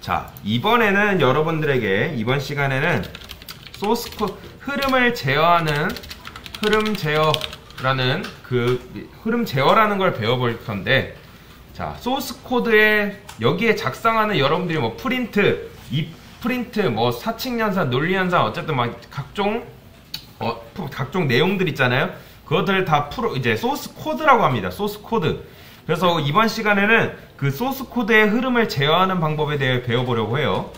자, 이번에는 여러분들에게 이번 시간에는 소스 코드 흐름을 제어하는 흐름 제어라는 흐름 제어라는 걸 배워볼 건데, 자, 소스 코드에 여기에 작성하는 여러분들이 뭐 프린트, 이 프린트, 뭐 사칙 연산, 논리 연산, 어쨌든 막 각종 내용들 있잖아요. 그것들 다 이제 소스 코드라고 합니다. 소스 코드. 그래서 이번 시간에는 그 소스 코드의 흐름을 제어하는 방법에 대해 배워보려고 해요.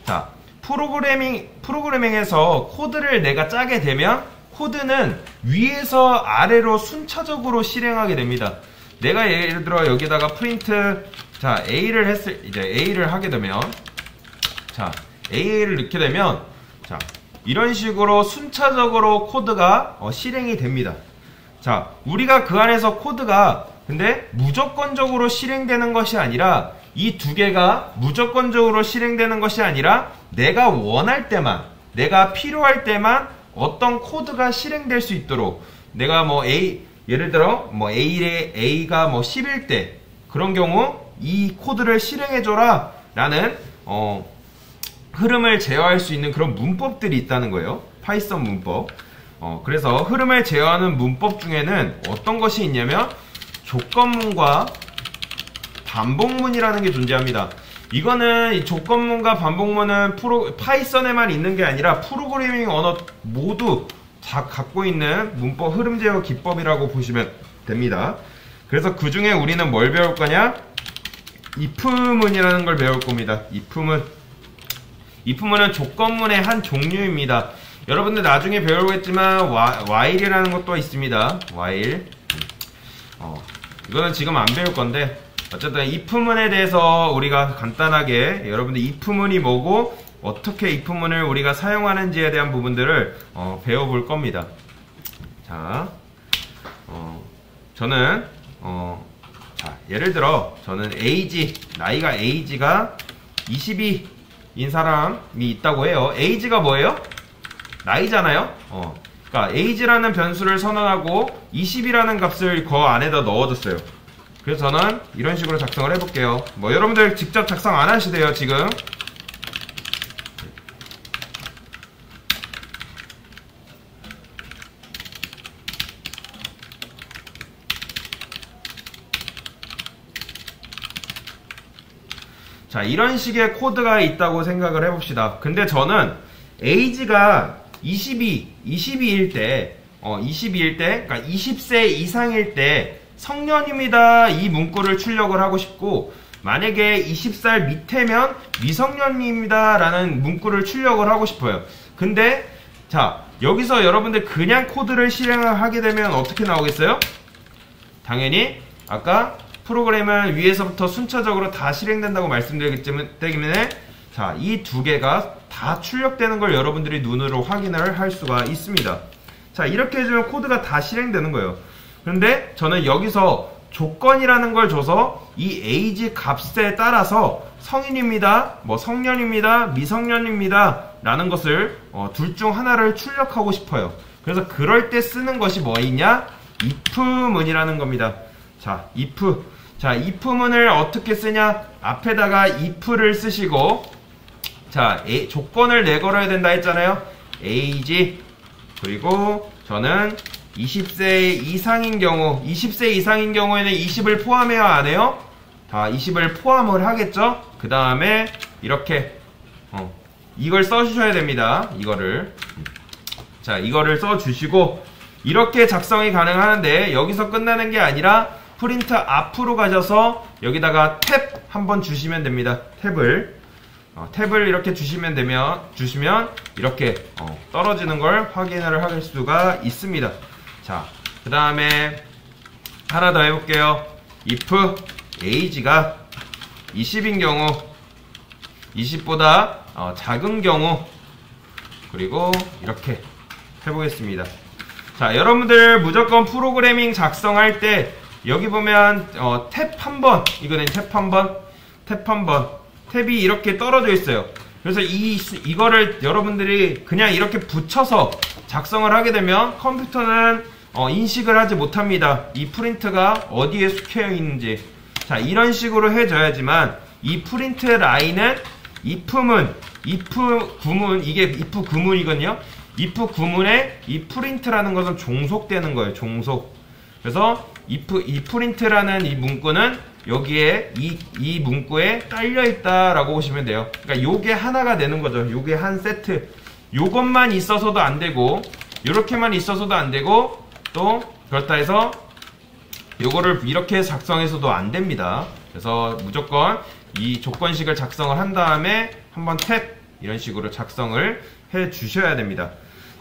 자, 프로그래밍에서 코드를 내가 짜게 되면 코드는 위에서 아래로 순차적으로 실행하게 됩니다. 내가 예를 들어 여기다가 프린트, 자, 이제 A를 하게 되면, 자, A를 넣게 되면, 자, 이런 식으로 순차적으로 코드가 실행이 됩니다. 자, 우리가 그 안에서 코드가 근데 무조건적으로 실행되는 것이 아니라, 이 두 개가 무조건적으로 실행되는 것이 아니라 내가 원할 때만, 내가 필요할 때만 어떤 코드가 실행될 수 있도록, 내가 뭐 예를 들어 뭐 A가 뭐 10일 때 그런 경우 이 코드를 실행해줘라 라는 흐름을 제어할 수 있는 그런 문법들이 있다는 거예요. 파이썬 문법. 그래서 흐름을 제어하는 문법 중에는 어떤 것이 있냐면 조건문과 반복문이라는 게 존재합니다. 이거는 이 조건문과 반복문은 파이썬에만 있는 게 아니라 프로그래밍 언어 모두 다 갖고 있는 문법 흐름 제어 기법이라고 보시면 됩니다. 그래서 그 중에 우리는 뭘 배울 거냐? if문이라는 걸 배울 겁니다. if문은 조건문의 한 종류입니다. 여러분들 나중에 배우겠지만 while이라는 것도 있습니다. while. 이거는 지금 안 배울 건데, 어쨌든 if문에 대해서 우리가 간단하게 여러분들 if문이 뭐고 어떻게 if문을 우리가 사용하는지에 대한 부분들을 배워볼 겁니다. 자, 저는 자, 예를 들어 저는 나이가 age가 22인 사람이 있다고 해요. age가 뭐예요? 나이잖아요. 그러니까 age라는 변수를 선언하고 20이라는 값을 그 안에다 넣어줬어요. 그래서 저는 이런 식으로 작성을 해볼게요. 뭐 여러분들 직접 작성 안 하시대요 지금. 자, 이런 식의 코드가 있다고 생각을 해봅시다. 근데 저는 age가 22일 때, 그러니까 20세 이상일 때 성년입니다. 이 문구를 출력을 하고 싶고, 만약에 20살 밑에면 미성년입니다. 라는 문구를 출력을 하고 싶어요. 근데, 자, 여기서 여러분들 그냥 코드를 실행을 하게 되면 어떻게 나오겠어요? 당연히, 아까 프로그램은 위에서부터 순차적으로 다 실행된다고 말씀드렸기 때문에, 자, 이 두 개가 다 출력되는 걸 여러분들이 눈으로 확인을 할 수가 있습니다. 자, 이렇게 해주면 코드가 다 실행되는 거예요. 그런데 저는 여기서 조건이라는 걸 줘서 이 age 값에 따라서 성인입니다, 뭐 성년입니다, 미성년입니다 라는 것을 둘 중 하나를 출력하고 싶어요. 그래서 그럴 때 쓰는 것이 뭐이냐? if문이라는 겁니다. 자, if문을 어떻게 쓰냐? 앞에다가 if를 쓰시고, 자, 조건을 내걸어야 된다 했잖아요. age, 그리고 저는 20세 이상인 경우에는 20을 포함해야 안 해요? 다 20을 포함을 하겠죠? 그 다음에 이렇게 이걸 써주셔야 됩니다. 자, 이거를 써주시고 이렇게 작성이 가능하는데, 여기서 끝나는 게 아니라 프린트 앞으로 가셔서 여기다가 탭 한번 주시면 됩니다. 탭을 이렇게 주시면 이렇게 떨어지는 걸 확인을 할 수가 있습니다. 자, 그 다음에 하나 더 해볼게요. if age가 20인 경우, 20보다 작은 경우, 그리고 이렇게 해보겠습니다. 자, 여러분들 무조건 프로그래밍 작성할 때 여기 보면 탭 한번, 이거는 탭 한번, 탭이 이렇게 떨어져 있어요. 그래서 이거를 여러분들이 그냥 이렇게 붙여서 작성을 하게 되면 컴퓨터는 인식을 하지 못합니다. 이 프린트가 어디에 속해 있는지. 자, 이런 식으로 해줘야지만 이 프린트 라인은 if 구문, 이게 if 구문이거든요. if 구문에 이 프린트라는 것은 종속되는 거예요. 종속. 그래서 if 이 프린트라는 이 문구는 여기에 이 문구에 딸려 있다라고 보시면 돼요. 그러니까 요게 하나가 되는 거죠. 요게 한 세트. 요것만 있어서도 안 되고, 요렇게만 있어서도 안 되고, 또 그렇다 해서 요거를 이렇게 작성해서도 안 됩니다. 그래서 무조건 이 조건식을 작성을 한 다음에 한번 탭 이런 식으로 작성을 해 주셔야 됩니다.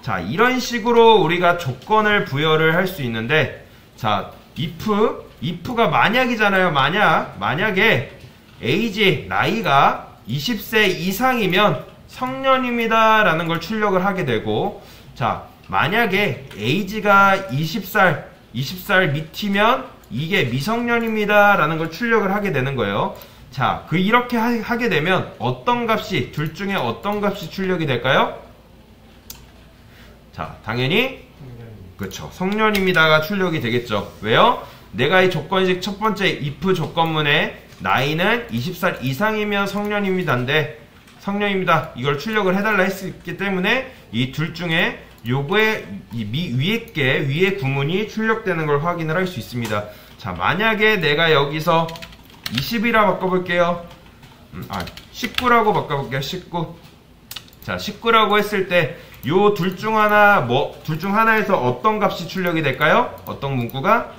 자, 이런 식으로 우리가 조건을 부여를 할 수 있는데, 자, if가 만약이잖아요. 만약에 age, 나이가 20세 이상이면 성년입니다 라는 걸 출력을 하게 되고, 자, 만약에 age가 20살 밑이면 이게 미성년입니다 라는 걸 출력을 하게 되는 거예요. 자, 이렇게 하게 되면 어떤 값이, 둘 중에 어떤 값이 출력이 될까요? 자, 당연히 그렇죠. 성년입니다가 출력이 되겠죠. 왜요? 내가 이 조건식 첫 번째 if 조건문에 나이는 20살 이상이면 성년입니다인데, 성년입니다, 이걸 출력을 해달라 했기 때문에 이 둘 중에 요거의 위에 구문이 출력되는 걸 확인을 할 수 있습니다. 자, 만약에 내가 여기서 20이라 바꿔볼게요. 19라고 바꿔볼게요. 19. 자, 19라고 했을 때 요 둘 중 하나에서 어떤 값이 출력이 될까요? 어떤 문구가?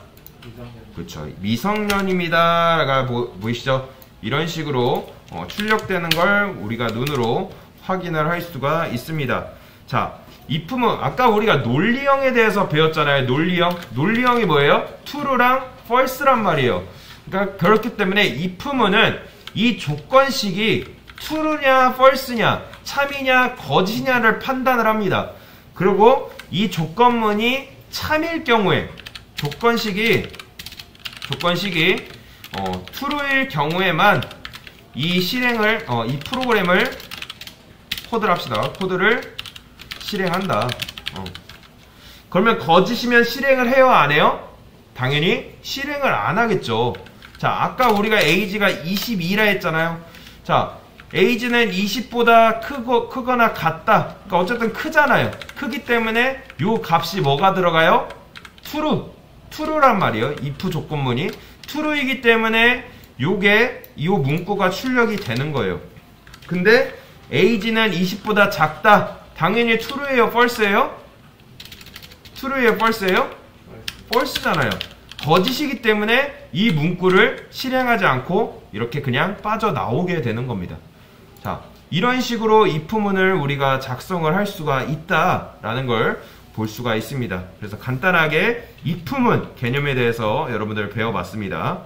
그렇죠. 미성년입니다가 보이시죠? 이런 식으로 출력되는 걸 우리가 눈으로 확인을 할 수가 있습니다. 자, if는 아까 우리가 논리형에 대해서 배웠잖아요. 논리형이 뭐예요? true랑 false란 말이에요. 그러니까 그렇기 때문에 if문은 이 조건식이 true냐 false냐, 참이냐 거짓이냐를 판단을 합니다. 그리고 이 조건문이 참일 경우에 조건식이 true일 경우에만 이 프로그램을 코드를 실행한다. 그러면 거짓이면 실행을 해요, 안 해요? 당연히 실행을 안 하겠죠. 자, 아까 우리가 age가 22라 했잖아요. 자, age는 20보다 크거나 같다. 그러니까 어쨌든 크잖아요. 크기 때문에 요 값이 뭐가 들어가요? true란 말이에요. if 조건문이 true이기 때문에 이 문구가 출력이 되는 거예요. 근데 age는 20보다 작다. 당연히 true예요, false예요? true예요, false예요? false잖아요. 거짓이기 때문에 이 문구를 실행하지 않고 이렇게 그냥 빠져나오게 되는 겁니다. 자, 이런 식으로 if문을 우리가 작성을 할 수가 있다라는 걸 볼 수가 있습니다. 그래서 간단하게 if문 개념에 대해서 여러분들 배워봤습니다.